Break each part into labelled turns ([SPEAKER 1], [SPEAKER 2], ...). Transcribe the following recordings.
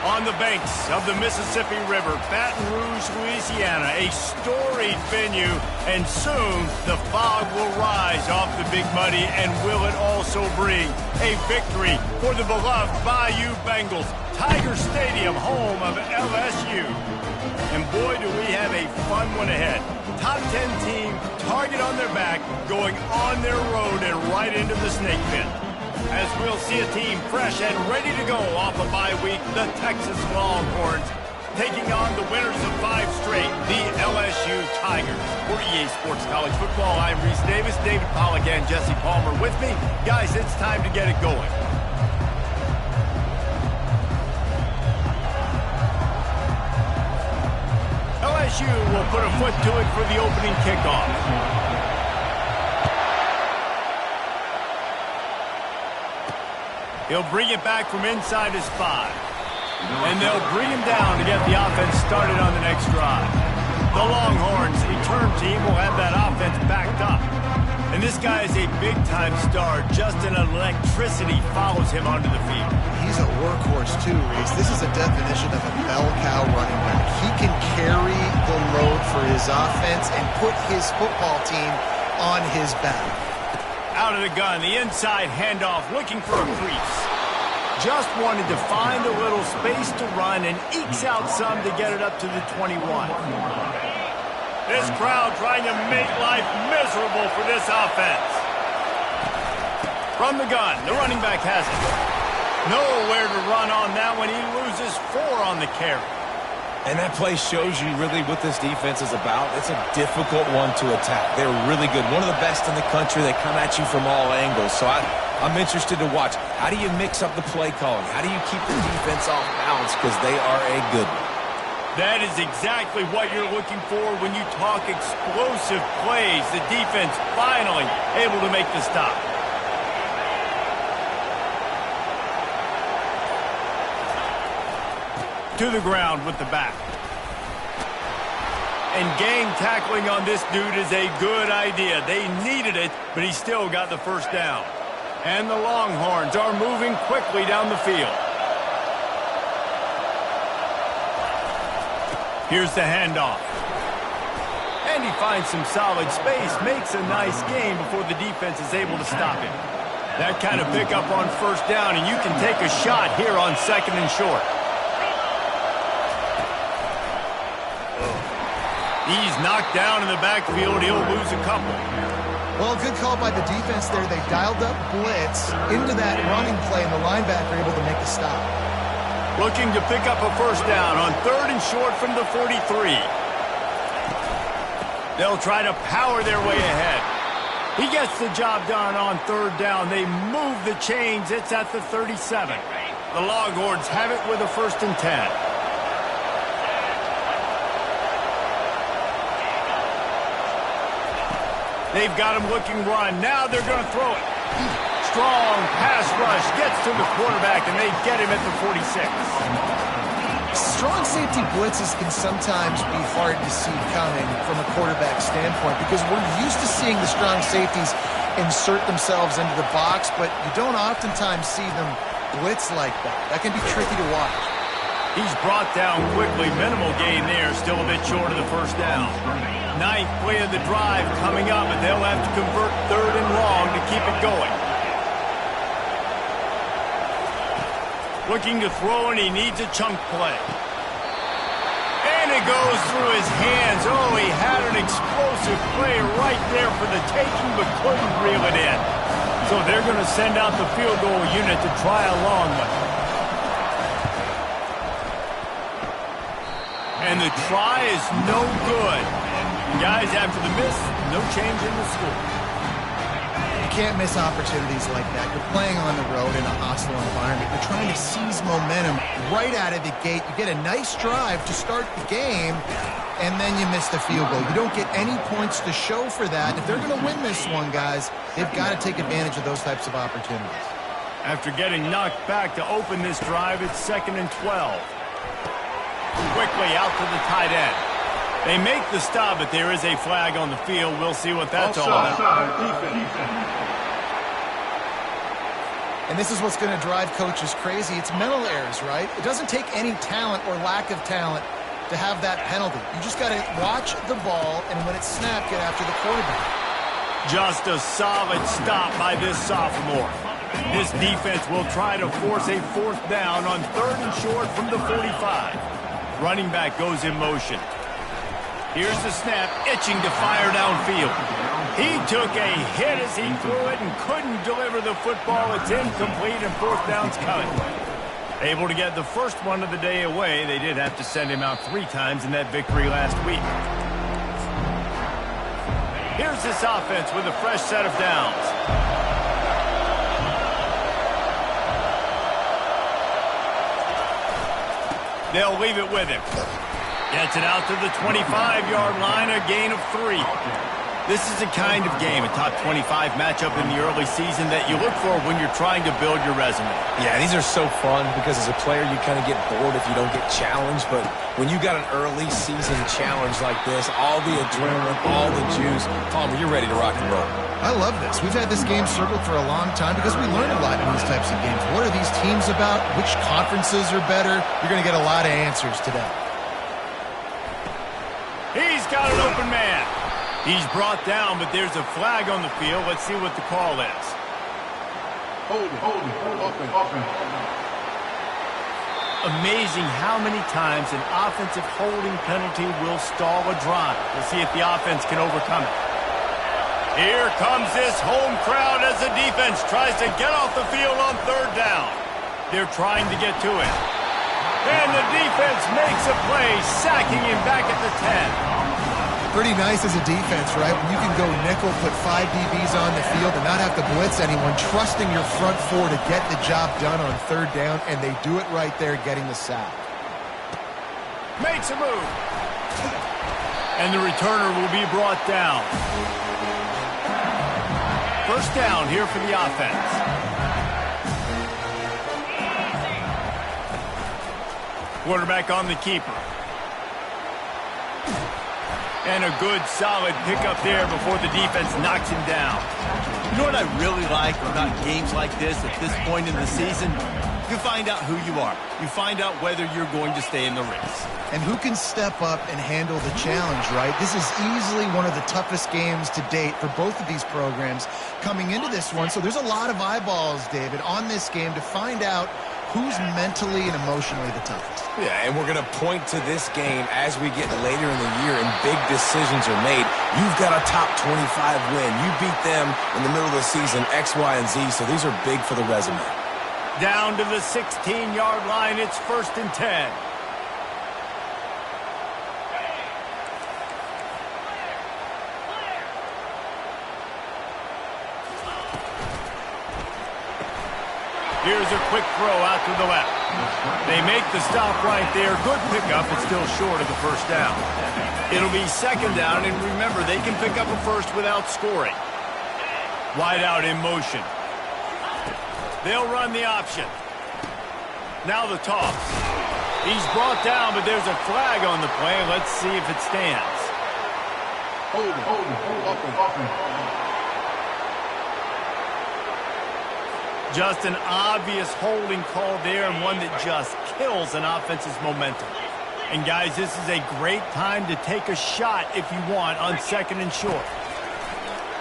[SPEAKER 1] On the banks of the Mississippi River, Baton Rouge, Louisiana, a storied venue, and soon the fog will rise off the Big Muddy, and will it also bring a victory for the beloved Bayou Bengals, Tiger Stadium, home of LSU. And boy, do we have a fun one ahead. Top 10 team, target on their back, going on their road and right into the snake pit. As we'll see a team fresh and ready to go off a bye week, the Texas Longhorns taking on the winners of 5 straight, the LSU Tigers. For EA Sports College Football, I'm Reese Davis, David Pollack, and Jesse Palmer with me. Guys, it's time to get it going. LSU will put a foot to it for the opening kickoff. He'll bring it back from inside his 5. And they'll bring him down to get the offense started on the next drive. The Longhorns, return team, will have that offense backed up. And this guy is a big-time star. Just an electricity follows him onto the field.
[SPEAKER 2] He's a workhorse too, Reese. This is a definition of a bell cow running back. He can carry the load for his offense and put his football team on his back.
[SPEAKER 1] Out of the gun, the inside handoff, looking for a crease. Just wanted to find a little space to run and ekes out some to get it up to the 21. This crowd trying to make life miserable for this offense. From the gun, the running back has it. Nowhere to run on that one. He loses 4 on the carry.
[SPEAKER 3] And that play shows you really what this defense is about. It's a difficult one to attack. They're really good. One of the best in the country. They come at you from all angles. So I'm interested to watch. How do you mix up the play calling? How do you keep the defense off balance? Because they are a good one.
[SPEAKER 1] That is exactly what you're looking for when you talk explosive plays. The defense finally able to make the stop. To the ground with the back. And game tackling on this dude is a good idea. They needed it, but he still got the first down. And the Longhorns are moving quickly down the field. Here's the handoff. And he finds some solid space, makes a nice gain before the defense is able to stop him. That kind of pickup on first down, and you can take a shot here on 2nd and short. He's knocked down in the backfield. He'll lose a couple.
[SPEAKER 2] Well, good call by the defense there. They dialed up blitz into that running play, and the linebacker able to make the stop.
[SPEAKER 1] Looking to pick up a first down on 3rd and short from the 43. They'll try to power their way ahead. He gets the job done on 3rd down. They move the chains. It's at the 37. The Longhorns have it with a 1st and 10. They've got him looking run. Now they're going to throw it. Strong pass rush gets to the quarterback, and they get him at the 46.
[SPEAKER 2] Strong safety blitzes can sometimes be hard to see coming from a quarterback standpoint because we're used to seeing the strong safeties insert themselves into the box, but you don't oftentimes see them blitz like that. That can be tricky to watch.
[SPEAKER 1] He's brought down quickly. Minimal gain there. Still a bit short of the first down. 9th play of the drive coming up, and they'll have to convert 3rd and long to keep it going. Looking to throw, and he needs a chunk play. And it goes through his hands. Oh, he had an explosive play right there for the taking, but couldn't reel it in. So they're going to send out the field goal unit to try a long one. And the try is no good. Guys, after the miss, no change in the score.
[SPEAKER 2] You can't miss opportunities like that. You're playing on the road in a hostile environment. You're trying to seize momentum right out of the gate. You get a nice drive to start the game, and then you miss the field goal. You don't get any points to show for that. If they're going to win this one, guys, they've got to take advantage of those types of opportunities.
[SPEAKER 1] After getting knocked back to open this drive, it's 2nd and 12. Quickly out to the tight end. They make the stop, but there is a flag on the field. We'll see what that's all about.
[SPEAKER 2] And this is what's going to drive coaches crazy. It's mental errors, right? It doesn't take any talent or lack of talent to have that penalty. You just got to watch the ball, and when it's snapped, get after the quarterback.
[SPEAKER 1] Just a solid stop by this sophomore. This defense will try to force a 4th down on 3rd and short from the 45. Running back goes in motion. Here's the snap, itching to fire downfield. He took a hit as he threw it and couldn't deliver the football. It's incomplete and 4th down's coming. Able to get the first one of the day away. They did have to send him out 3 times in that victory last week. Here's this offense with a fresh set of downs. They'll leave it with him. Gets it out to the 25-yard line, a gain of 3. This is the kind of game, a top 25 matchup in the early season, that you look for when you're trying to build your resume.
[SPEAKER 3] Yeah, these are so fun because as a player you kind of get bored if you don't get challenged, but when you got an early season challenge like this, all the adrenaline, all the juice, Palmer, you're ready to rock and roll.
[SPEAKER 2] I love this. We've had this game circled for a long time because we learn a lot in these types of games. What are these teams about? Which conferences are better? You're going to get a lot of answers today.
[SPEAKER 1] He's got an open man. He's brought down, but there's a flag on the field. Let's see what the call is.
[SPEAKER 4] Hold it, open.
[SPEAKER 1] Amazing how many times an offensive holding penalty will stall a drive. We'll see if the offense can overcome it. Here comes this home crowd as the defense tries to get off the field on 3rd down. They're trying to get to it. And the defense makes a play, sacking him back at the 10.
[SPEAKER 2] Pretty nice as a defense, right? When you can go nickel, put 5 DBs on the field and not have to blitz anyone, trusting your front 4 to get the job done on 3rd down, and they do it right there, getting the sack.
[SPEAKER 1] Makes a move. And the returner will be brought down. 1st down here for the offense. Quarterback on the keeper. And a good, solid pickup there before the defense knocks him down. You know what I really like about games like this at this point in the season? You find out who you are. You find out whether you're going to stay in the race.
[SPEAKER 2] And who can step up and handle the challenge, right? This is easily one of the toughest games to date for both of these programs coming into this one. So there's a lot of eyeballs, David, on this game to find out who's mentally and emotionally the toughest.
[SPEAKER 3] Yeah, and we're going to point to this game as we get later in the year and big decisions are made. You've got a top 25 win. You beat them in the middle of the season, X, Y, and Z, so these are big for the resume.
[SPEAKER 1] Down to the 16-yard line, it's 1st and 10. Here's a quick throw out to the left. They make the stop right there. Good pickup, but still short of the 1st down. It'll be 2nd down, and remember, they can pick up a 1st without scoring. Wide out in motion. They'll run the option. Now the toss. He's brought down, but there's a flag on the play. Let's see if it stands.
[SPEAKER 4] Hold it.
[SPEAKER 1] Just an obvious holding call there, and one that just kills an offense's momentum. And guys, this is a great time to take a shot if you want on 2nd and short.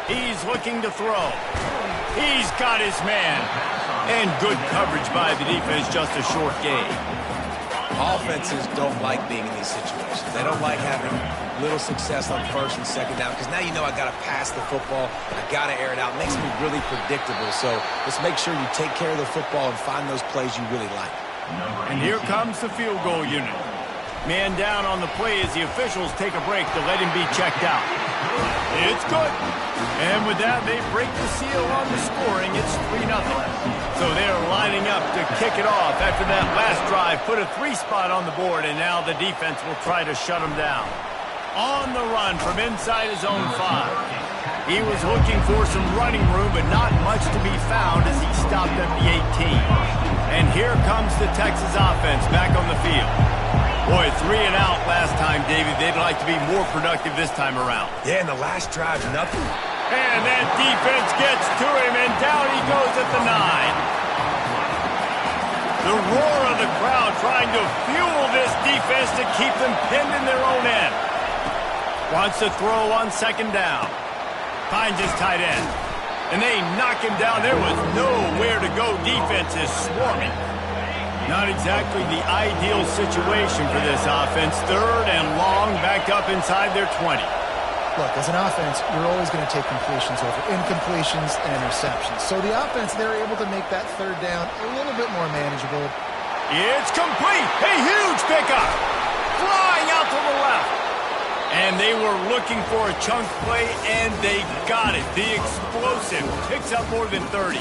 [SPEAKER 1] He's looking to throw. He's got his man. And good coverage by the defense, just a short gain.
[SPEAKER 3] Offenses don't like being in these situations. They don't like having little success on 1st and 2nd down because now you know I got to pass the football. I got to air it out. It makes me really predictable. So let's make sure you take care of the football and find those plays you really like.
[SPEAKER 1] And here comes the field goal unit. Man down on the play as the officials take a break to let him be checked out. It's good. And with that, they break the seal on the scoring. It's 3-0. So they're lining up to kick it off after that last drive. Put a 3 spot on the board, and now the defense will try to shut them down. On the run from inside his own 5. He was looking for some running room, but not much to be found as he stopped at the 18. And here comes the Texas offense back on the field. Boy, 3 and out last time, David. They'd like to be more productive this time around.
[SPEAKER 3] Yeah, in the last drive, nothing.
[SPEAKER 1] And that defense gets to him, and down he goes at the 9. The roar of the crowd trying to fuel this defense to keep them pinned in their own end. Wants to throw on second down. Finds his tight end. And they knock him down. There was nowhere to go. Defense is swarming. Not exactly the ideal situation for this offense. Third and long, back up inside their 20.
[SPEAKER 2] Look, as an offense, you're always going to take completions over incompletions and interceptions. So the offense, they're able to make that third down a little bit more manageable.
[SPEAKER 1] It's complete. A huge pickup. Flying out to the left. And they were looking for a chunk play, and they got it. The explosive picks up more than 30.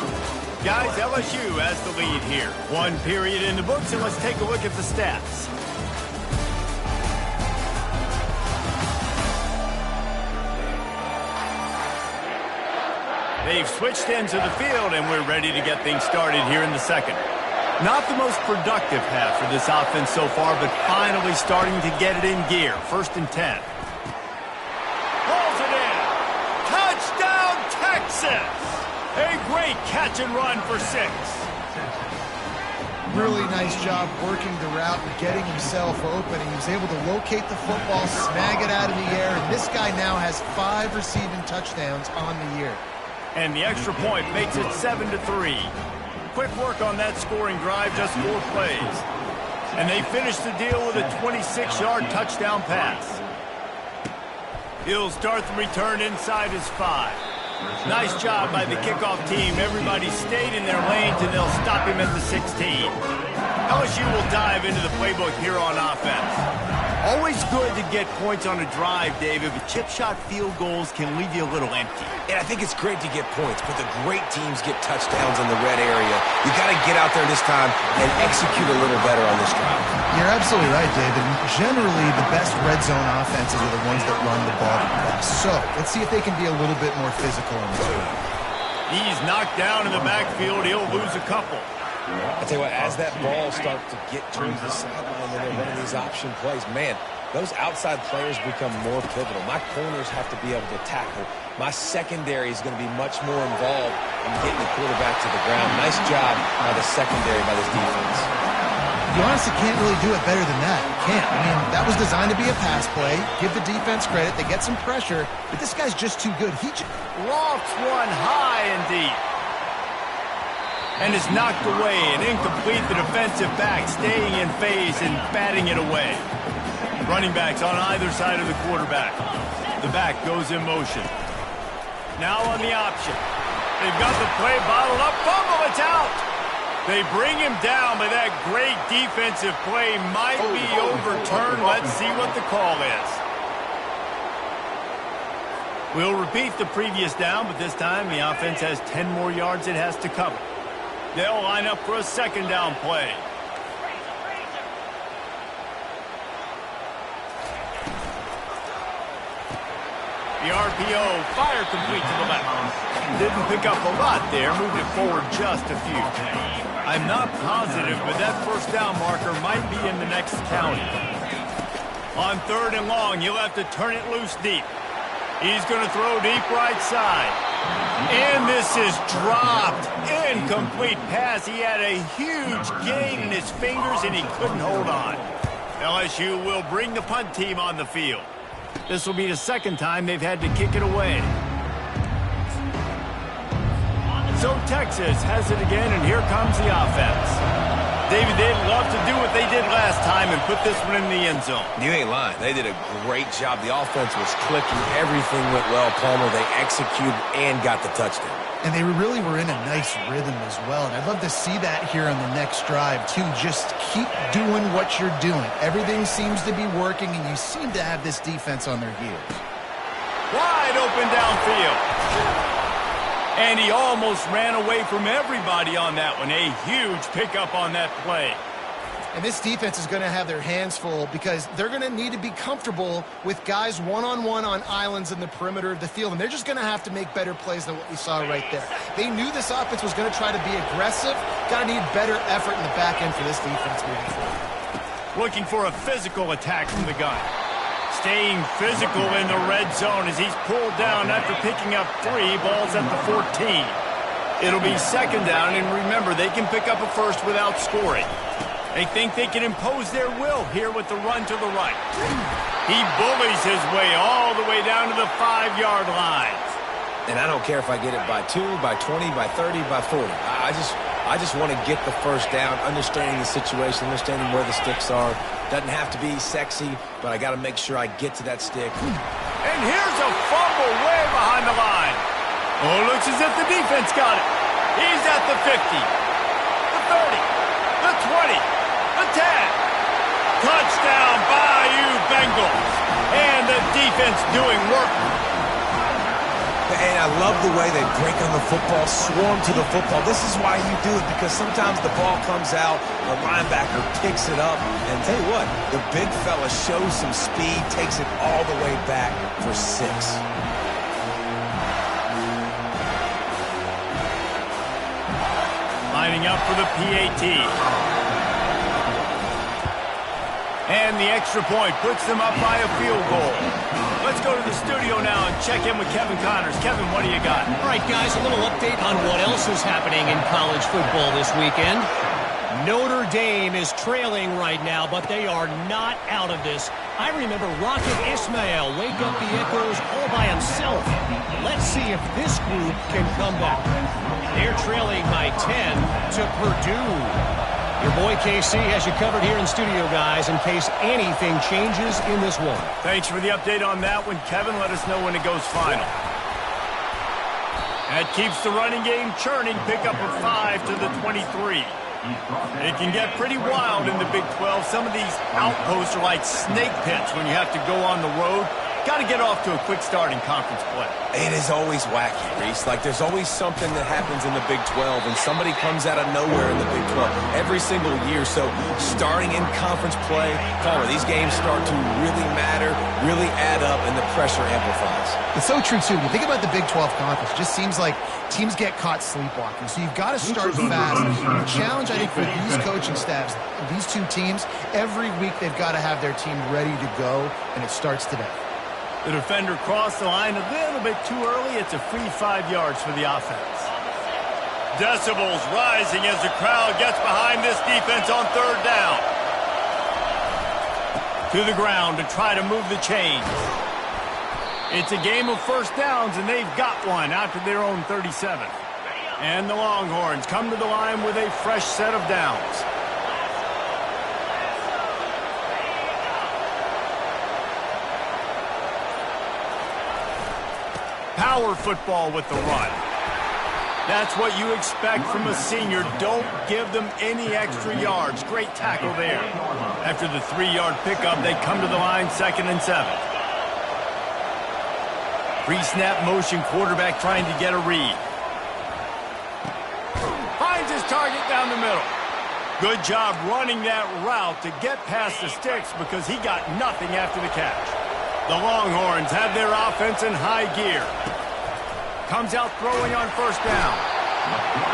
[SPEAKER 1] Guys, LSU has the lead here. One period in the books, and let's take a look at the stats. They've switched ends of the field, and we're ready to get things started here in the second. Not the most productive half for this offense so far, but finally starting to get it in gear. 1st and 10. Pulls it in. Touchdown, Texas! A great catch and run for 6.
[SPEAKER 2] Really nice job working the route and getting himself open. He was able to locate the football, snag it out of the air, and this guy now has 5 receiving touchdowns on the year.
[SPEAKER 1] And the extra point makes it 7-3. Quick work on that scoring drive, just 4 plays. And they finish the deal with a 26-yard touchdown pass. He'll start the return inside his 5. Nice job by the kickoff team. Everybody stayed in their lanes, and they'll stop him at the 16. LSU will dive into the playbook here on offense. Always good to get points on a drive, David, but chip shot field goals can leave you a little empty.
[SPEAKER 3] And I think it's great to get points, but the great teams get touchdowns in the red area. You got to get out there this time and execute a little better on this drive.
[SPEAKER 2] You're absolutely right, David. Generally, the best red zone offenses are the ones that run the ball the best. So let's see if they can be a little bit more physical in this game.
[SPEAKER 1] He's knocked down in the backfield. He'll lose a couple.
[SPEAKER 3] I tell you what, as that ball starts to get towards the sideline and they're running these option plays, man, those outside players become more pivotal. My corners have to be able to tackle. My secondary is going to be much more involved in getting the quarterback to the ground. Nice job by the secondary, by this defense.
[SPEAKER 2] You honestly can't really do it better than that. You can't. I mean, that was designed to be a pass play. Give the defense credit. They get some pressure, but this guy's just too good. He just
[SPEAKER 1] lofts one high and deep. And is knocked away and incomplete. The defensive back staying in phase and batting it away. Running backs on either side of the quarterback. The back goes in motion. Now on the option. They've got the play bottled up. Fumble, it's out. They bring him down, but that great defensive play might be overturned. Let's see what the call is. We'll repeat the previous down, but this time the offense has 10 more yards it has to cover. They'll line up for a second down play. The RPO, fire complete to the left. Didn't pick up a lot there, moved it forward just a few. I'm not positive, but that first down marker might be in the next county. On 3rd and long, you'll have to turn it loose deep. He's going to throw deep right side. And this is dropped. Incomplete pass. He had a huge gain in his fingers, and he couldn't hold on. LSU will bring the punt team on the field. This will be the second time they've had to kick it away. So Texas has it again, and here comes the offense. David, they'd love to do what they did last time and put this one in the end zone.
[SPEAKER 3] You ain't lying. They did a great job. The offense was clicking. Everything went well, Palmer. They executed and got the touchdown.
[SPEAKER 2] And they really were in a nice rhythm as well. And I'd love to see that here on the next drive, too. Just keep doing what you're doing. Everything seems to be working, and you seem to have this defense on their heels.
[SPEAKER 1] Wide open downfield. And he almost ran away from everybody on that one. A huge pickup on that play.
[SPEAKER 2] And this defense is going to have their hands full because they're going to need to be comfortable with guys one-on-one on islands in the perimeter of the field. And they're just going to have to make better plays than what we saw right there. They knew this offense was going to try to be aggressive. Got to need better effort in the back end for this defense moving forward.
[SPEAKER 1] Looking for a physical attack from the gun. Staying physical in the red zone as he's pulled down after picking up 3 balls at the 14. It'll be second down, and remember, they can pick up a first without scoring. They think they can impose their will here with the run to the right. He bullies his way all the way down to the 5-yard line.
[SPEAKER 3] And I don't care if I get it by 2, by 20, by 30, by 40. I just want to get the first down, understanding the situation, understanding where the sticks are. Doesn't have to be sexy, but I got to make sure I get to that stick.
[SPEAKER 1] And here's a fumble way behind the line. Oh, looks as if the defense got it. He's at the 50, the 30, the 20, the 10. Touchdown, Bayou Bengals. And the defense doing work.
[SPEAKER 3] And I love the way they break on the football, swarm to the football. This is why you do it, because sometimes the ball comes out, the linebacker picks it up, and tell you what, the big fella shows some speed, takes it all the way back for 6.
[SPEAKER 1] Lining up for the PAT. And the extra point puts them up by a field goal. Let's go to the studio now and check in with Kevin Connors. Kevin, what do you got?
[SPEAKER 5] All right, guys, a little update on what else is happening in college football this weekend. Notre Dame is trailing right now, but they are not out of this. I remember Rocket Ismail wake up the echoes all by himself. Let's see if this group can come back. They're trailing by 10 to Purdue. Your boy KC has you covered here in studio, guys, in case anything changes in this one.
[SPEAKER 1] Thanks for the update on that one, Kevin. Let us know when it goes final. That keeps the running game churning. Pick up a 5 to the 23. It can get pretty wild in the Big 12. Some of these outposts are like snake pits when you have to go on the road. Got to get off to a quick start in conference play.
[SPEAKER 3] It is always wacky, Reese. Like, there's always something that happens in the Big 12, and somebody comes out of nowhere in the Big 12 every single year. So, starting in conference play, these games start to really matter, really add up, and the pressure amplifies.
[SPEAKER 2] It's so true, too. When you think about the Big 12 conference, it just seems like teams get caught sleepwalking. So, you've got to start fast. The challenge, I think, for these coaching staffs, these two teams, every week they've got to have their team ready to go, and it starts today.
[SPEAKER 1] The defender crossed the line a little bit too early. It's a free 5 yards for the offense. Decibels rising as the crowd gets behind this defense on third down. To the ground to try to move the chains. It's a game of first downs, and they've got one after their own 37. And the Longhorns come to the line with a fresh set of downs. Power football with the run. That's what you expect from a senior. Don't give them any extra yards. Great tackle there. After the 3-yard pickup, they come to the line 2nd and 7. Pre-snap motion, quarterback trying to get a read. Finds his target down the middle. Good job running that route to get past the sticks because he got nothing after the catch. The Longhorns have their offense in high gear. Comes out throwing on first down.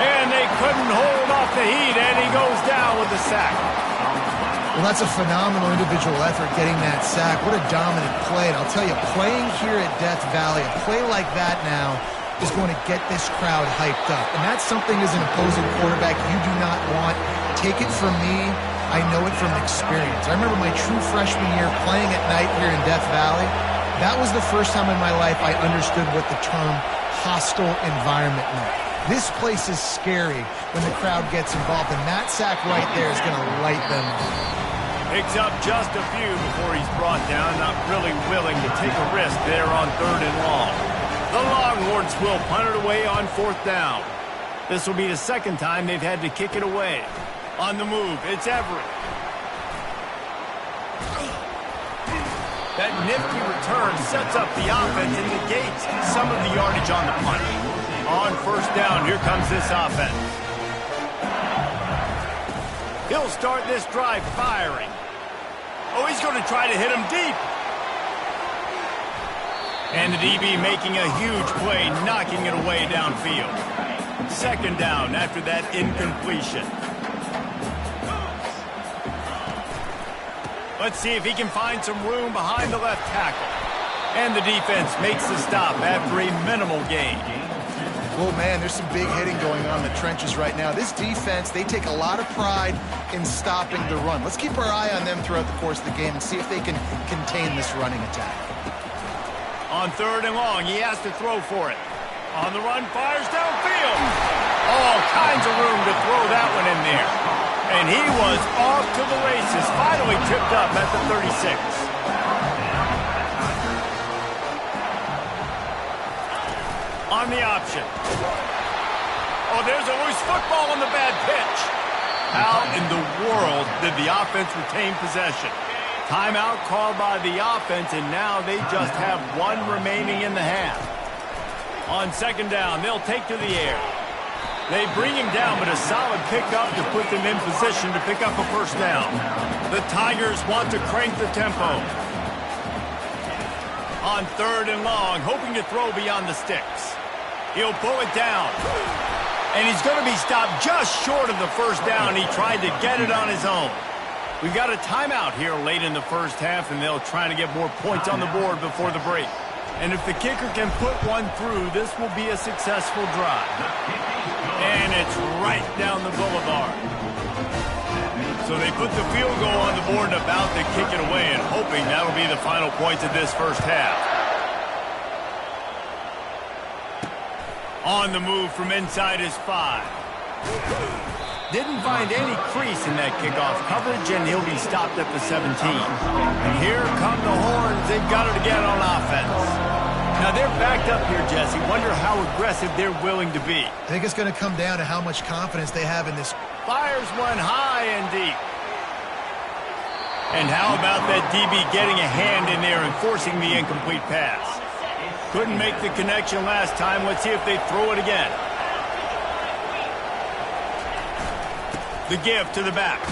[SPEAKER 1] And they couldn't hold off the heat, and he goes down with the sack.
[SPEAKER 2] Well, that's a phenomenal individual effort getting that sack. What a dominant play. And I'll tell you, playing here at Death Valley, a play like that now is going to get this crowd hyped up. And that's something as an opposing quarterback you do not want. Take it from me. I know it from experience. I remember my true freshman year playing at night here in Death Valley. That was the first time in my life I understood what the term hostile environment meant. This place is scary when the crowd gets involved, and that sack right there is going to light them up.
[SPEAKER 1] Picks up just a few before he's brought down, not really willing to take a risk there on 3rd and long. The Longhorns will punt it away on 4th down. This will be the second time they've had to kick it away. On the move, it's Everett. That nifty return sets up the offense and negates some of the yardage on the punt. On 1st down, here comes this offense. He'll start this drive firing. Oh, he's going to try to hit him deep. And the DB making a huge play, knocking it away downfield. 2nd down after that incompletion. Let's see if he can find some room behind the left tackle. And the defense makes the stop after a minimal gain.
[SPEAKER 2] Oh, man, there's some big hitting going on in the trenches right now. This defense, they take a lot of pride in stopping the run. Let's keep our eye on them throughout the course of the game and see if they can contain this running attack.
[SPEAKER 1] On 3rd and long, he has to throw for it. On the run, fires downfield. All kinds of room to throw that one in there. And he was off to the races, finally tipped up at the 36. On the option. Oh, there's a loose football on the bad pitch. How in the world did the offense retain possession? Timeout called by the offense, and now they just have one remaining in the half. On 2nd down, they'll take to the air. They bring him down, but a solid pickup to put them in position to pick up a 1st down. The Tigers want to crank the tempo. On 3rd and long, hoping to throw beyond the sticks. He'll pull it down. And he's going to be stopped just short of the 1st down. He tried to get it on his own. We've got a timeout here late in the 1st half, and they'll try to get more points on the board before the break. And if the kicker can put one through, this will be a successful drive. And it's right down the boulevard. So they put the field goal on the board and about to kick it away, and hoping that'll be the final points of this 1st half. On the move from inside his 5. Didn't find any crease in that kickoff coverage, and he'll be stopped at the 17. And here come the horns. They've got it again on offense. Now they're backed up here, Jesse. Wonder how aggressive they're willing to be.
[SPEAKER 2] I think it's going to come down to how much confidence they have in this.
[SPEAKER 1] Fires one high and deep. And how about that DB getting a hand in there and forcing the incomplete pass? Couldn't make the connection last time. Let's see if they throw it again. The give to the back.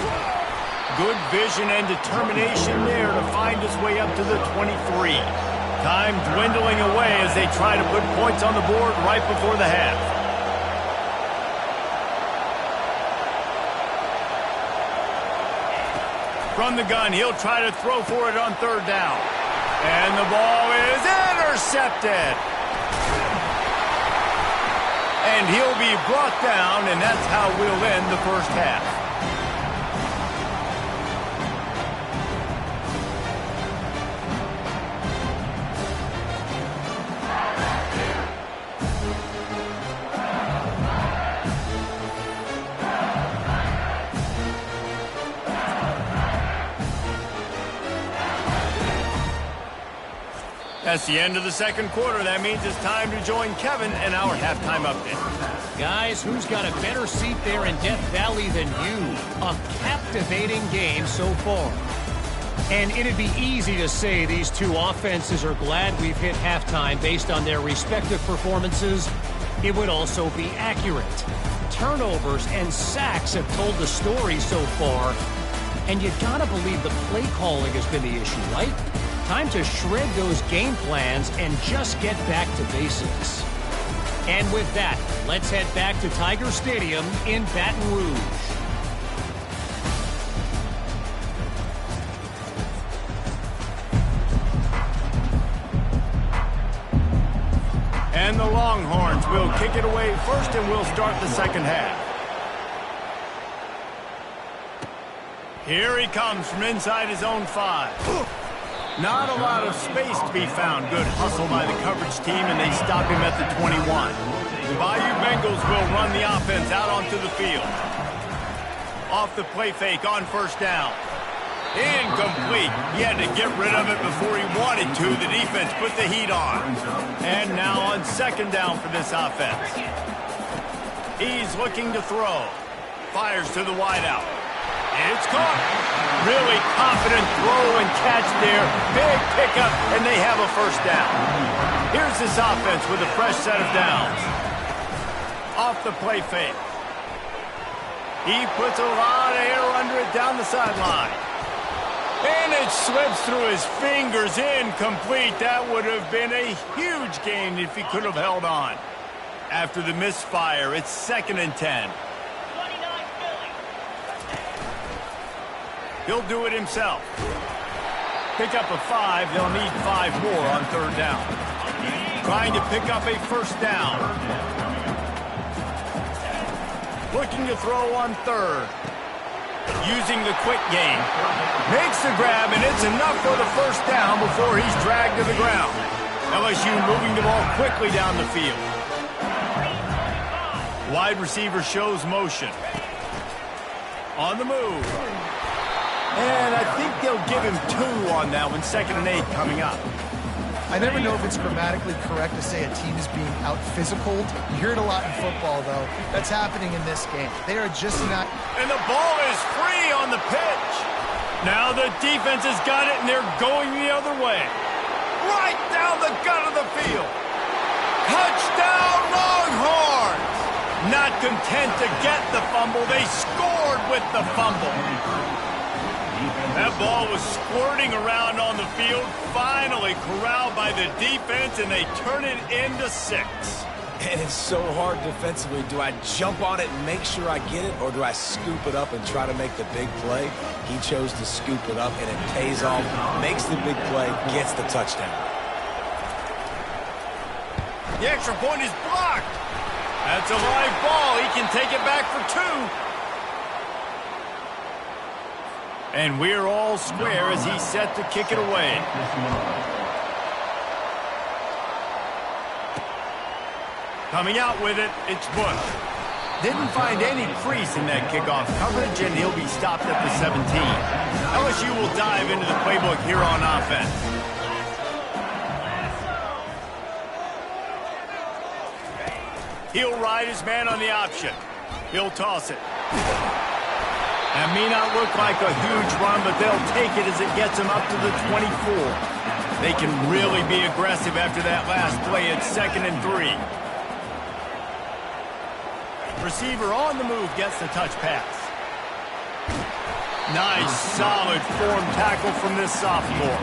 [SPEAKER 1] Good vision and determination there to find his way up to the 23. Time dwindling away as they try to put points on the board right before the half. From the gun, he'll try to throw for it on 3rd down. And the ball is intercepted. And he'll be brought down, and that's how we'll end the 1st half. That's the end of the 2nd quarter. That means it's time to join Kevin in our halftime update.
[SPEAKER 5] Guys, who's got a better seat there in Death Valley than you? A captivating game so far. And it'd be easy to say these two offenses are glad we've hit halftime based on their respective performances. It would also be accurate. Turnovers and sacks have told the story so far. And you gotta believe the play calling has been the issue, right? Time to shred those game plans and just get back to basics. And with that, let's head back to Tiger Stadium in Baton Rouge.
[SPEAKER 1] And the Longhorns will kick it away first, and we'll start the 2nd half. Here he comes from inside his own 5. Not a lot of space to be found. Good hustle by the coverage team, and they stop him at the 21. The Bayou Bengals will run the offense out onto the field. Off the play fake on 1st down. Incomplete. He had to get rid of it before he wanted to. The defense put the heat on. And now on 2nd down for this offense. He's looking to throw. Fires to the wideout. It's caught. Really confident throw and catch there. Big pickup, and they have a 1st down. Here's this offense with a fresh set of downs. Off the play fake. He puts a lot of air under it down the sideline. And it slips through his fingers. Incomplete. That would have been a huge gain if he could have held on. After the misfire, it's 2nd and 10. He'll do it himself. Pick up a 5. They'll need 5 more on 3rd down. Trying to pick up a 1st down. Looking to throw on third. Using the quick game. Makes the grab, and it's enough for the first down before he's dragged to the ground. LSU moving the ball quickly down the field. Wide receiver shows motion. On the move. And I think they'll give him 2 on that one. 2nd and 8 coming up.
[SPEAKER 2] I never know if it's grammatically correct to say a team is being out-physicaled. You hear it a lot in football, though. That's happening in this game. They are just not...
[SPEAKER 1] And the ball is free on the pitch. Now the defense has got it, and they're going the other way. Right down the gut of the field. Touchdown, Longhorns! Not content to get the fumble, they scored with the fumble. That ball was squirting around on the field, finally corralled by the defense, and they turn it into 6.
[SPEAKER 3] And it's so hard defensively. Do I jump on it and make sure I get it, or do I scoop it up and try to make the big play? He chose to scoop it up, and it pays off, makes the big play, gets the touchdown.
[SPEAKER 1] The extra point is blocked. That's a live ball. He can take it back for 2. And we're all square as he's set to kick it away. Coming out with it, it's Bush. Didn't find any crease in that kickoff coverage, and he'll be stopped at the 17. LSU will dive into the playbook here on offense. He'll ride his man on the option. He'll toss it. That may not look like a huge run, but they'll take it as it gets them up to the 24. They can really be aggressive after that last play. It's 2nd and 3. Receiver on the move gets the touch pass. Nice, solid form tackle from this sophomore.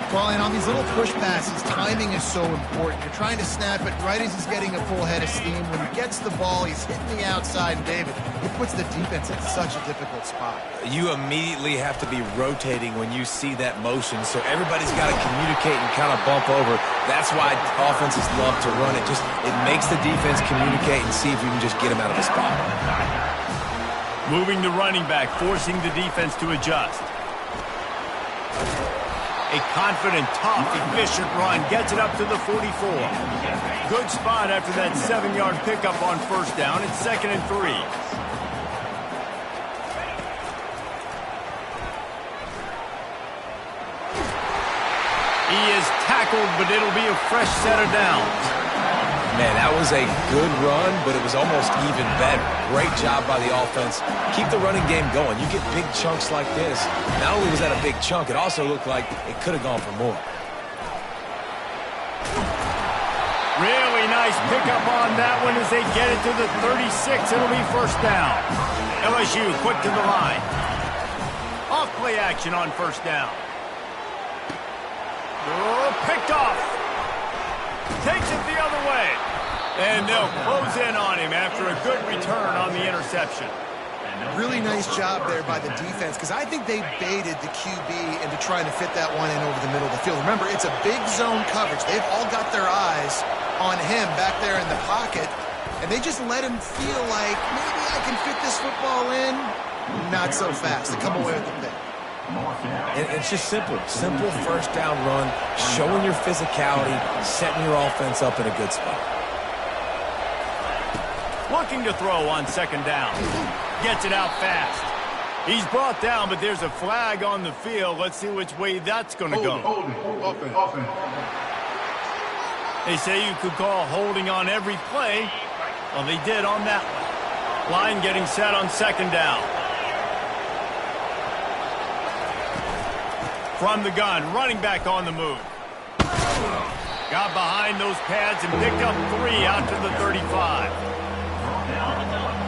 [SPEAKER 2] Well, and on these little push passes, timing is so important. You're trying to snap it right as he's getting a full head of steam. When he gets the ball, he's hitting the outside, and David, it puts the defense in such a difficult spot.
[SPEAKER 3] You immediately have to be rotating when you see that motion, so everybody's got to communicate and kind of bump over. That's why offenses love to run it. It makes the defense communicate and see if you can just get him out of the spot.
[SPEAKER 1] Moving the running back, forcing the defense to adjust. A confident, tough, efficient run gets it up to the 44. Good spot after that 7-yard pickup on first down. It's 2nd and 3. He is tackled, but it'll be a fresh set of downs.
[SPEAKER 3] Man, that was a good run, but it was almost even better. Great job by the offense. Keep the running game going. You get big chunks like this. Not only was that a big chunk, it also looked like it could have gone for more.
[SPEAKER 1] Really nice pickup on that one as they get it to the 36. It'll be first down. LSU quick to the line. Off play action on first down. Oh, picked off. Takes it the other way. And they'll close in on him after a good return on the interception.
[SPEAKER 2] Really nice job there by the defense, because I think they baited the QB into trying to fit that one in over the middle of the field. Remember, it's a big zone coverage. They've all got their eyes on him back there in the pocket, and they just let him feel like, maybe I can fit this football in. Not so fast to come away with the pick.
[SPEAKER 3] It's just simple first down run, showing your physicality, setting your offense up in a good spot.
[SPEAKER 1] Looking to throw on second down. Gets it out fast. He's brought down, but there's a flag on the field. Let's see which way that's going to go.
[SPEAKER 4] Open.
[SPEAKER 1] They say you could call holding on every play. Well, they did on that one. Line getting set on second down. From the gun, running back on the move. Got behind those pads and picked up 3 out to the 35.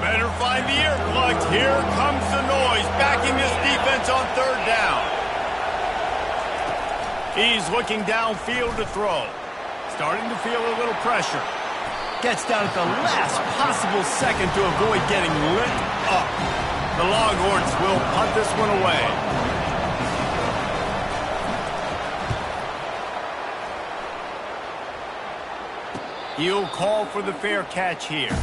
[SPEAKER 1] Better find the ear plugs. Here comes the noise, backing this defense on third down. He's looking downfield to throw. Starting to feel a little pressure. Gets down at the last possible second to avoid getting lit up. The Longhorns will punt this one away. He'll call for the fair catch here.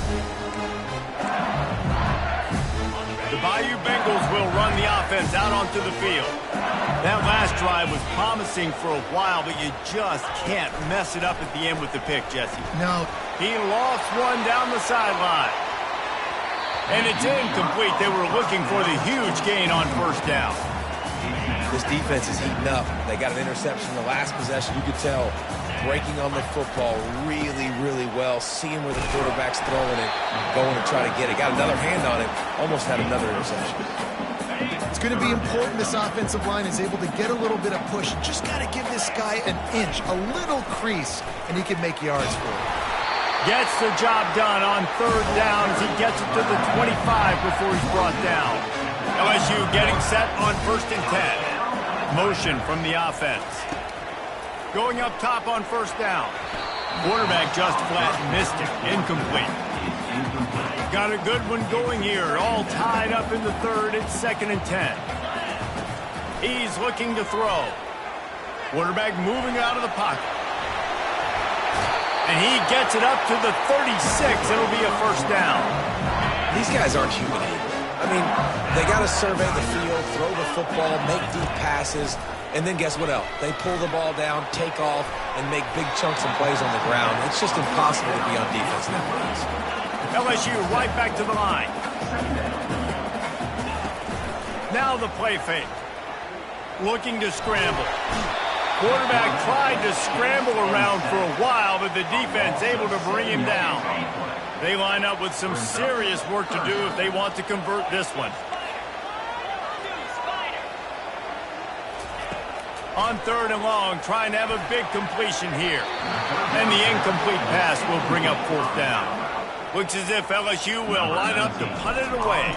[SPEAKER 1] The Bayou Bengals will run the offense out onto the field. That last drive was promising for a while, but you just can't mess it up at the end with the pick, Jesse.
[SPEAKER 2] No.
[SPEAKER 1] He lost one down the sideline. And it's incomplete. They were looking for the huge gain on first down.
[SPEAKER 3] This defense is heating up. They got an interception the last possession. You could tell breaking on the football really, really well, seeing where the quarterback's throwing it, going to try to get it. Got another hand on it, almost had another interception.
[SPEAKER 2] It's going to be important this offensive line is able to get a little bit of push. Just got to give this guy an inch, a little crease, and he can make yards for it.
[SPEAKER 1] Gets the job done on third down as he gets it to the 25 before he's brought down. LSU getting set on 1st and 10. Motion from the offense. Going up top on first down. Quarterback just flat missed it. Incomplete. Got a good one going here. All tied up in the third. It's 2nd and 10. He's looking to throw. Quarterback moving out of the pocket. And he gets it up to the 36. It'll be a first down.
[SPEAKER 3] These guys aren't human anymore. I mean, they got to survey the field, throw the football, make deep passes, and then guess what else? They pull the ball down, take off, and make big chunks of plays on the ground. It's just impossible to be on defense nowadays.
[SPEAKER 1] LSU right back to the line. Now the play fake. Looking to scramble. Quarterback tried to scramble around for a while, but the defense able to bring him down. They line up with some serious work to do if they want to convert this one. On 3rd and long, trying to have a big completion here. And the incomplete pass will bring up 4th down. Looks as if LSU will line up to punt it away.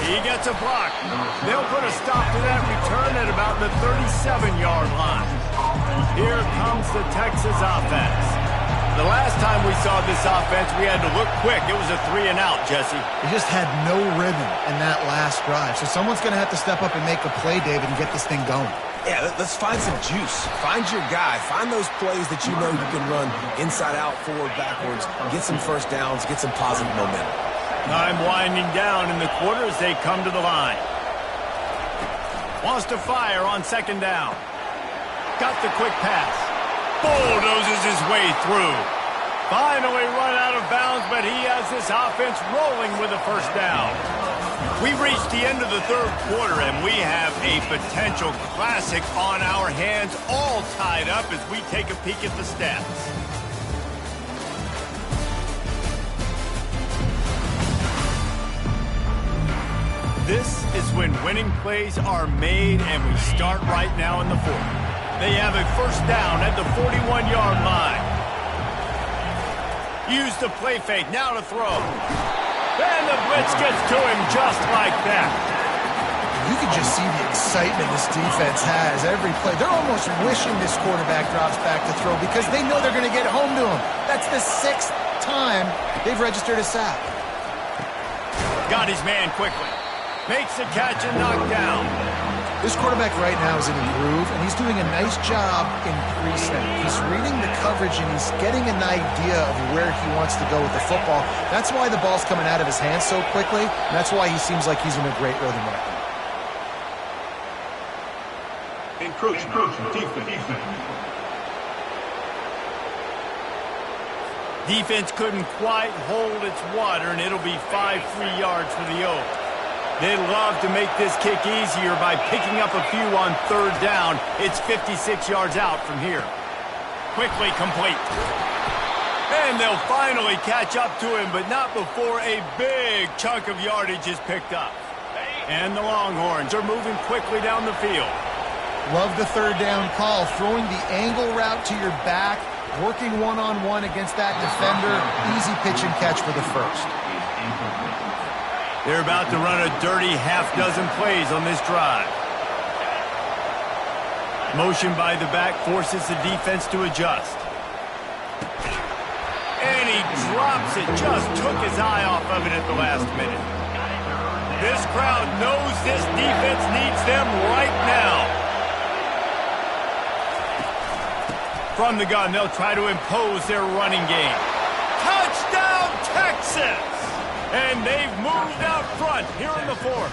[SPEAKER 1] He gets a block. They'll put a stop to that return at about the 37-yard line. Here comes the Texas offense. The last time we saw this offense, we had to look quick. It was a 3-and-out, Jesse.
[SPEAKER 2] They just had no rhythm in that last drive. So someone's going to have to step up and make a play, David, and get this thing going.
[SPEAKER 3] Yeah, let's find some juice. Find your guy. Find those plays that you know you can run inside out, forward, backwards. Get some first downs. Get some positive momentum.
[SPEAKER 1] Time winding down in the quarter as they come to the line. Wants to fire on 2nd down. Got the quick pass. Bulldozes his way through. Finally run out of bounds, but he has this offense rolling with a first down. We've reached the end of the 3rd quarter, and we have a potential classic on our hands, all tied up as we take a peek at the stats. This is when winning plays are made, and we start right now in the 4th. They have a first down at the 41-yard line. Use the play fake, now to throw. And the blitz gets to him just like that.
[SPEAKER 2] You can just see the excitement this defense has every play. They're almost wishing this quarterback drops back to throw because they know they're going to get home to him. That's the 6th time they've registered a sack.
[SPEAKER 1] Got his man quickly. Makes the catch and knocked down.
[SPEAKER 2] This quarterback right now is in a groove, and he's doing a nice job in pre-snap. He's reading the coverage, and he's getting an idea of where he wants to go with the football. That's why the ball's coming out of his hands so quickly, and that's why he seems like he's in a great rhythm right now.
[SPEAKER 1] Defense couldn't quite hold its water, and it'll be 5 free yards for the Oaks. They'd love to make this kick easier by picking up a few on 3rd down. It's 56 yards out from here. Quickly complete. And they'll finally catch up to him, but not before a big chunk of yardage is picked up. And the Longhorns are moving quickly down the field.
[SPEAKER 2] Love the 3rd down call. Throwing the angle route to your back, working one-on-one against that defender. Easy pitch and catch for the first.
[SPEAKER 1] They're about to run a dirty half-dozen plays on this drive. Motion by the back forces the defense to adjust. And he drops it. Just took his eye off of it at the last minute. This crowd knows this defense needs them right now. From the gun, they'll try to impose their running game. Touchdown, Texas! And they've moved out front here in the fourth.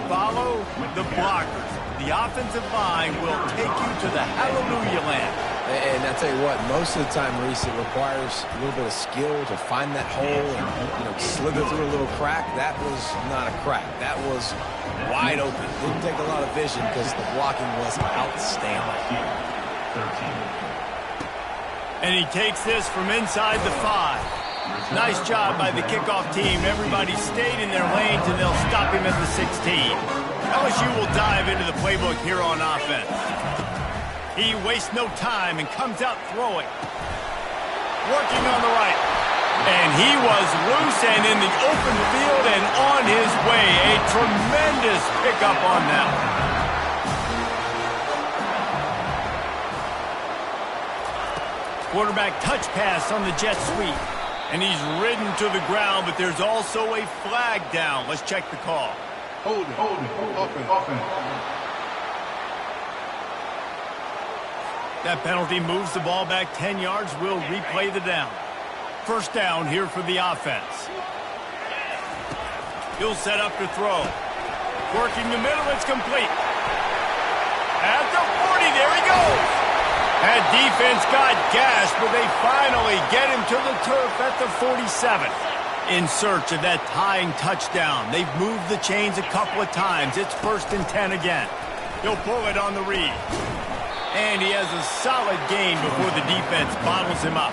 [SPEAKER 1] Follow the blockers. The offensive line will take you to the hallelujah land.
[SPEAKER 3] And I tell you what, most of the time, Reese, it requires a little bit of skill to find that hole and slither through a little crack. That was not a crack. That was wide open. Didn't take a lot of vision because the blocking was outstanding.
[SPEAKER 1] And he takes this from inside the 5. Nice job by the kickoff team. Everybody stayed in their lanes, and they'll stop him at the 16. LSU will dive into the playbook here on offense. He wastes no time and comes out throwing. Working on the right. And he was loose and in the open field and on his way. A tremendous pickup on that one. Quarterback touch pass on the jet sweep. And he's ridden to the ground, but there's also a flag down. Let's check the call.
[SPEAKER 4] Hold it, offense.
[SPEAKER 1] That penalty moves the ball back 10 yards. We'll replay the down. First down here for the offense. He'll set up to throw. Working the middle, it's complete. At the 40, there he goes. That defense got gashed, but they finally get him to the turf at the 47. In search of that tying touchdown. They've moved the chains a couple of times. It's 1st and 10 again. He'll pull it on the read. And he has a solid gain before the defense bottles him up.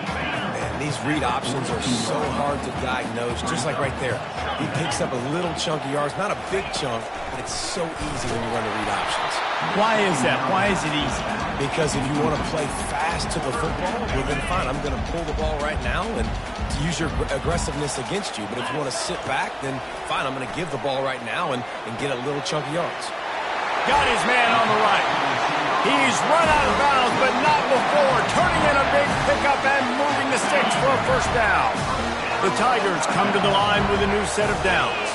[SPEAKER 3] Man, these read options are so hard to diagnose, just like right there. He picks up a little chunk of yards, not a big chunk, but it's so easy when you run the read options.
[SPEAKER 1] Why is that? Why is it easy?
[SPEAKER 3] Because if you want to play fast to the football, well then fine, I'm going to pull the ball right now and use your aggressiveness against you. But if you want to sit back, then fine, I'm going to give the ball right now and get a little chunk of yards.
[SPEAKER 1] Got his man on the right. He's run out of bounds, but not before. Turning in a big pickup and moving the sticks for a first down. The Tigers come to the line with a new set of downs.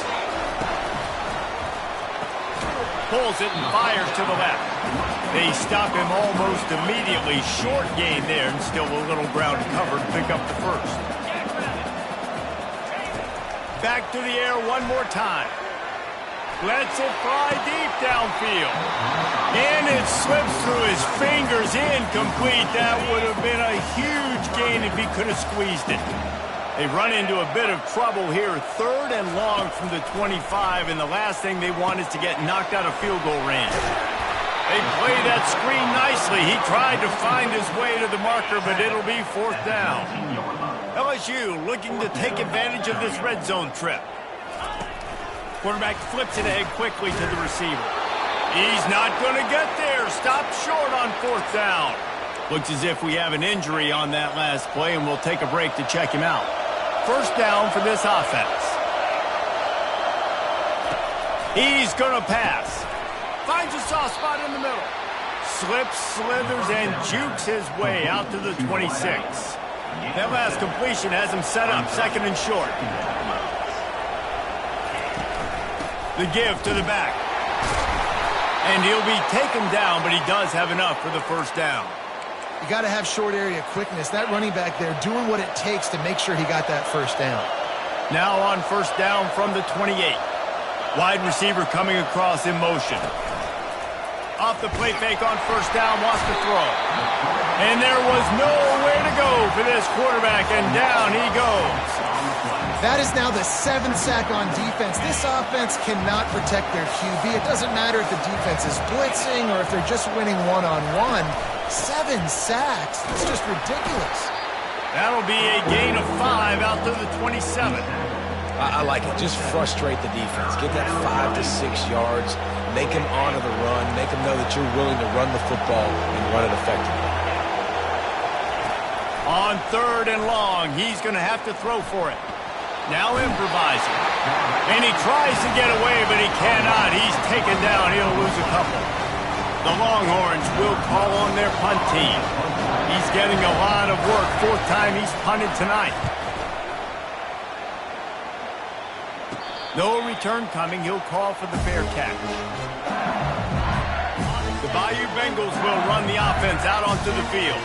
[SPEAKER 1] Pulls it and fires to the left. They stop him almost immediately. Short gain there and still a little ground covered to pick up the first. Back to the air one more time. Lets it fly deep downfield. And it slips through his fingers, incomplete. That would have been a huge gain if he could have squeezed it. They run into a bit of trouble here. 3rd and long from the 25, and the last thing they want is to get knocked out of field goal range. They play that screen nicely. He tried to find his way to the marker, but it'll be 4th down. LSU looking to take advantage of this red zone trip. Quarterback flips it ahead quickly to the receiver. He's not going to get there. Stopped short on 4th down. Looks as if we have an injury on that last play, and we'll take a break to check him out. First down for this offense. He's going to pass. Finds a soft spot in the middle. Slips, slithers, and jukes his way out to the 26. That last completion has him set up 2nd and short. The give to the back. And he'll be taken down, but he does have enough for the first down.
[SPEAKER 2] You got to have short area quickness. That running back there doing what it takes to make sure he got that first down.
[SPEAKER 1] Now on first down from the 28. Wide receiver coming across in motion. Off the play fake on first down, wants to throw. And there was nowhere to go for this quarterback, and down he goes.
[SPEAKER 2] That is now the 7th sack on defense. This offense cannot protect their QB. It doesn't matter if the defense is blitzing or if they're just winning one-on-one. 7 sacks. That's just ridiculous.
[SPEAKER 1] That'll be a gain of 5 out to the 27.
[SPEAKER 3] I like it. Just frustrate the defense. Get that 5 to 6 yards. Make them honor the run. Make them know that you're willing to run the football and run it effectively.
[SPEAKER 1] On 3rd and long, he's going to have to throw for it. Now improvising. And he tries to get away, but he cannot. He's taken down. He'll lose a couple. The Longhorns will call on their punt team. He's getting a lot of work. 4th time he's punted tonight. No return coming. He'll call for the fair catch. The Bayou Bengals will run the offense out onto the field.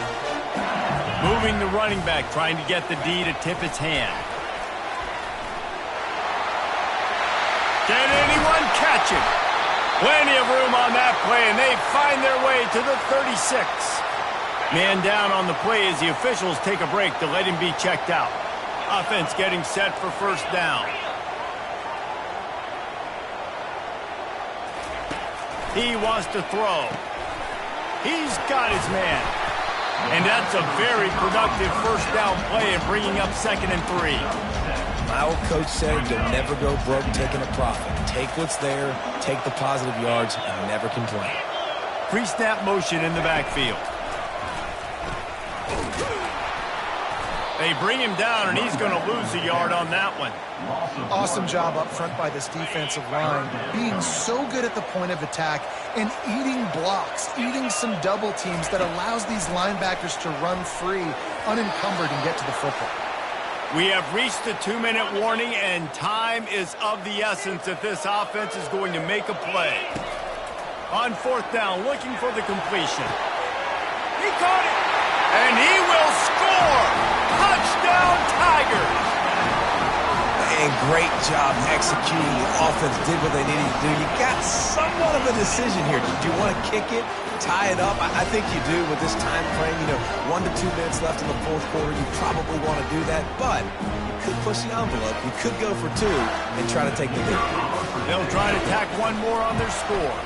[SPEAKER 1] Moving the running back, trying to get the D to tip its hand. Can anyone catch it? Plenty of room on that play, and they find their way to the 36. Man down on the play as the officials take a break to let him be checked out. Offense getting set for first down. He wants to throw. He's got his man. And that's a very productive first down play in bringing up 2nd and 3.
[SPEAKER 3] My old coach said you'll never go broke taking a profit. Take what's there, take the positive yards, and never complain.
[SPEAKER 1] Pre-snap motion in the backfield. They bring him down, and he's going to lose a yard on that one.
[SPEAKER 2] Awesome job up front by this defensive line, being so good at the point of attack and eating blocks, eating some double teams that allows these linebackers to run free, unencumbered, and get to the football.
[SPEAKER 1] We have reached the 2-minute warning, and time is of the essence if this offense is going to make a play. On 4th down, looking for the completion. He caught it, and he will score! Touchdown, Tigers!
[SPEAKER 3] And great job executing. The offense did what they needed to do. You got somewhat of a decision here. Do you want to kick it, tie it up? I think you do with this time frame. 1 to 2 minutes left in the 4th quarter. You probably want to do that, but you could push the envelope. You could go for 2 and try to take the lead.
[SPEAKER 1] They'll try to tack one more on their score.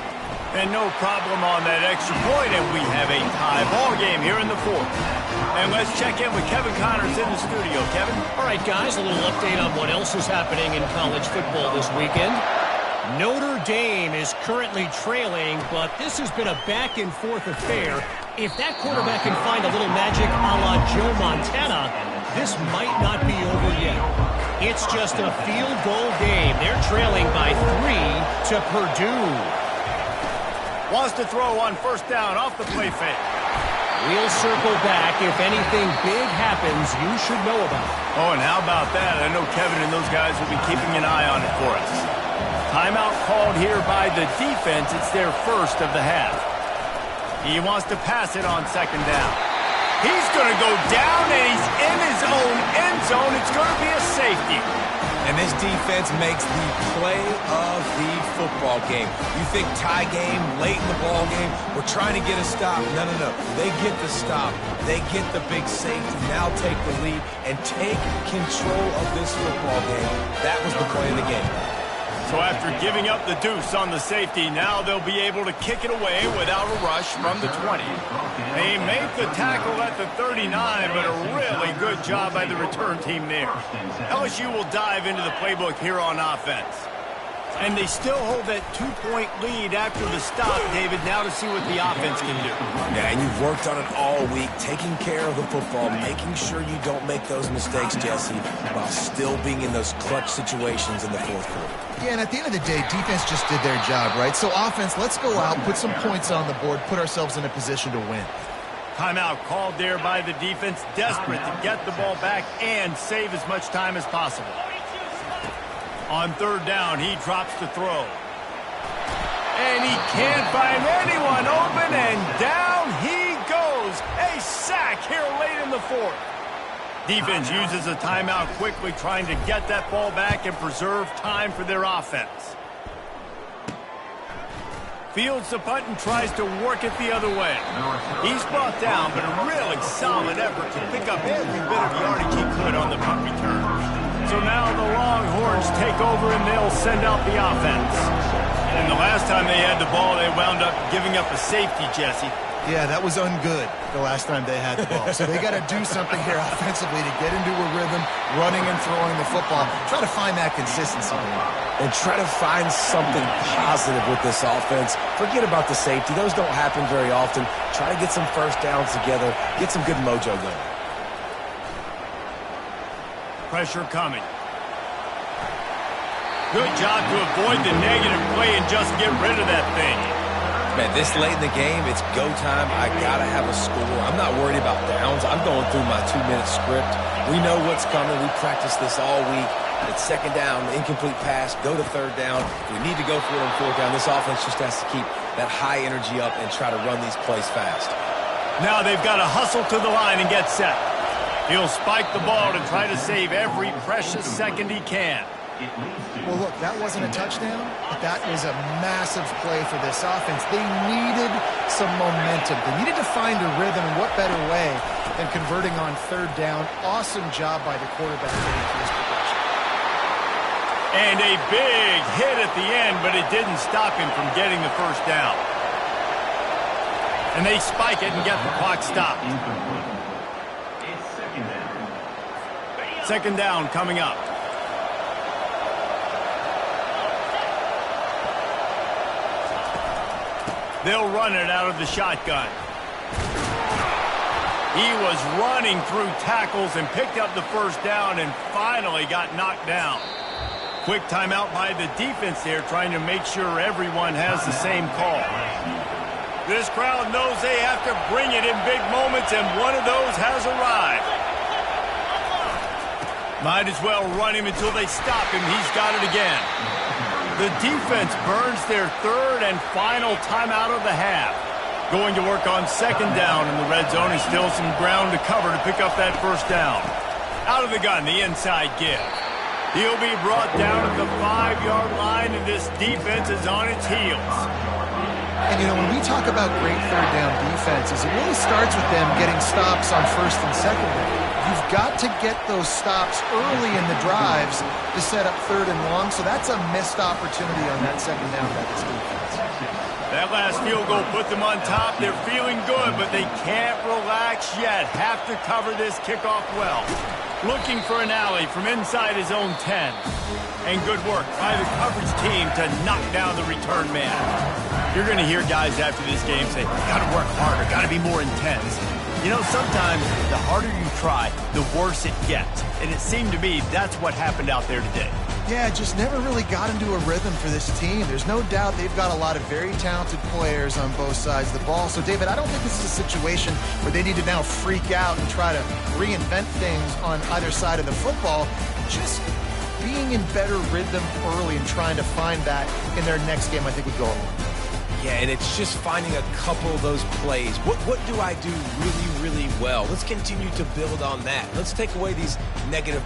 [SPEAKER 1] And no problem on that extra point, and we have a tie ball game here in the 4th. And let's check in with Kevin Connors in the studio. Kevin?
[SPEAKER 5] All right, guys, a little update on what else is happening in college football this weekend. Notre Dame is currently trailing, but this has been a back-and-forth affair. If that quarterback can find a little magic a la Joe Montana, this might not be over yet. It's just a field goal game. They're trailing by 3 to Purdue.
[SPEAKER 1] Wants to throw on 1st down off the play fake.
[SPEAKER 5] We'll circle back. If anything big happens, you should know about it.
[SPEAKER 1] Oh, and how about that? I know Kevin and those guys will be keeping an eye on it for us. Timeout called here by the defense. It's their first of the half. He wants to pass it on 2nd down. He's going to go down, and he's in his own end zone. It's going to be a safety.
[SPEAKER 3] And this defense makes the play of the football game. You think tie game, late in the ball game, we're trying to get a stop. No. They get the stop. They get the big safety. Now take the lead and take control of this football game. That was the play of the game.
[SPEAKER 1] So after giving up the deuce on the safety, now they'll be able to kick it away without a rush from the 20. They make the tackle at the 39, but a really good job by the return team there. LSU will dive into the playbook here on offense. And they still hold that 2-point lead after the stop, David, now to see what the offense can do.
[SPEAKER 3] Yeah, and you've worked on it all week, taking care of the football, making sure you don't make those mistakes, Jesse, while still being in those clutch situations in the 4th quarter.
[SPEAKER 2] Yeah, and at the end of the day, defense just did their job, right? So offense, let's go out, put some points on the board, put ourselves in a position to win.
[SPEAKER 1] Timeout called there by the defense, desperate to get the ball back and save as much time as possible. On 3rd down, he drops to throw. And he can't find anyone open, and down he goes. A sack here late in the 4th. Defense uses a timeout quickly, trying to get that ball back and preserve time for their offense. Fields the punt and tries to work it the other way. He's brought down, but a really solid effort to pick up every bit of yardage he could on the punt return. So now the Longhorns take over and they'll send out the offense. And the last time they had the ball, they wound up giving up a safety, Jesse.
[SPEAKER 2] Yeah, that was ungood the last time they had the ball. So they got to do something here offensively to get into a rhythm, running and throwing the football. Try to find that consistency.
[SPEAKER 3] And try to find something positive with this offense. Forget about the safety. Those don't happen very often. Try to get some first downs together. Get some good mojo going.
[SPEAKER 1] Pressure coming. Good job to avoid the negative play and just get rid of that thing.
[SPEAKER 3] Man, this late in the game, it's go time. I got to have a score. I'm not worried about downs. I'm going through my 2-minute script. We know what's coming. We practiced this all week. It's 2nd down, incomplete pass, go to 3rd down. We need to go for it on 4th down. This offense just has to keep that high energy up and try to run these plays fast.
[SPEAKER 1] Now they've got to hustle to the line and get set. He'll spike the ball to try to save every precious second he can.
[SPEAKER 2] Well, look, that wasn't a touchdown, but that was a massive play for this offense. They needed some momentum. They needed to find a rhythm, and what better way than converting on third down. Awesome job by the quarterback getting to his progression.
[SPEAKER 1] And a big hit at the end, but it didn't stop him from getting the first down. And they spike it and get the clock stopped. Second down coming up. They'll run it out of the shotgun. He was running through tackles and picked up the first down and finally got knocked down. Quick timeout by the defense there, trying to make sure everyone has the same call. This crowd knows they have to bring it in big moments, and one of those has arrived. Might as well run him until they stop him. He's got it again. The defense burns their third and final timeout of the half. Going to work on second down in the red zone, and still some ground to cover to pick up that first down. Out of the gun, the inside give. He'll be brought down at the 5-yard line, and this defense is on its heels.
[SPEAKER 2] And, you know, when we talk about great third down defenses, it really starts with them getting stops on first and second down. You've got to get those stops early in the drives to set up third and long, so that's a missed opportunity on that second down by this defense.
[SPEAKER 1] That last field goal put them on top. They're feeling good, but they can't relax yet. Have to cover this kickoff well. Looking for an alley from inside his own 10. And good work by the coverage team to knock down the return man. You're going to hear guys after this game say, got to work harder, got to be more intense. You know, sometimes the harder you try, the worse it gets. And it seemed to me that's what happened out there today.
[SPEAKER 2] Yeah, just never really got into a rhythm for this team. There's no doubt they've got a lot of very talented players on both sides of the ball. So, David, I don't think this is a situation where they need to now freak out and try to reinvent things on either side of the football. Just being in better rhythm early and trying to find that in their next game, I think would go a long way.
[SPEAKER 3] Yeah, and it's just finding a couple of those plays. What do I do really, really well? Let's continue to build on that. Let's take away these negative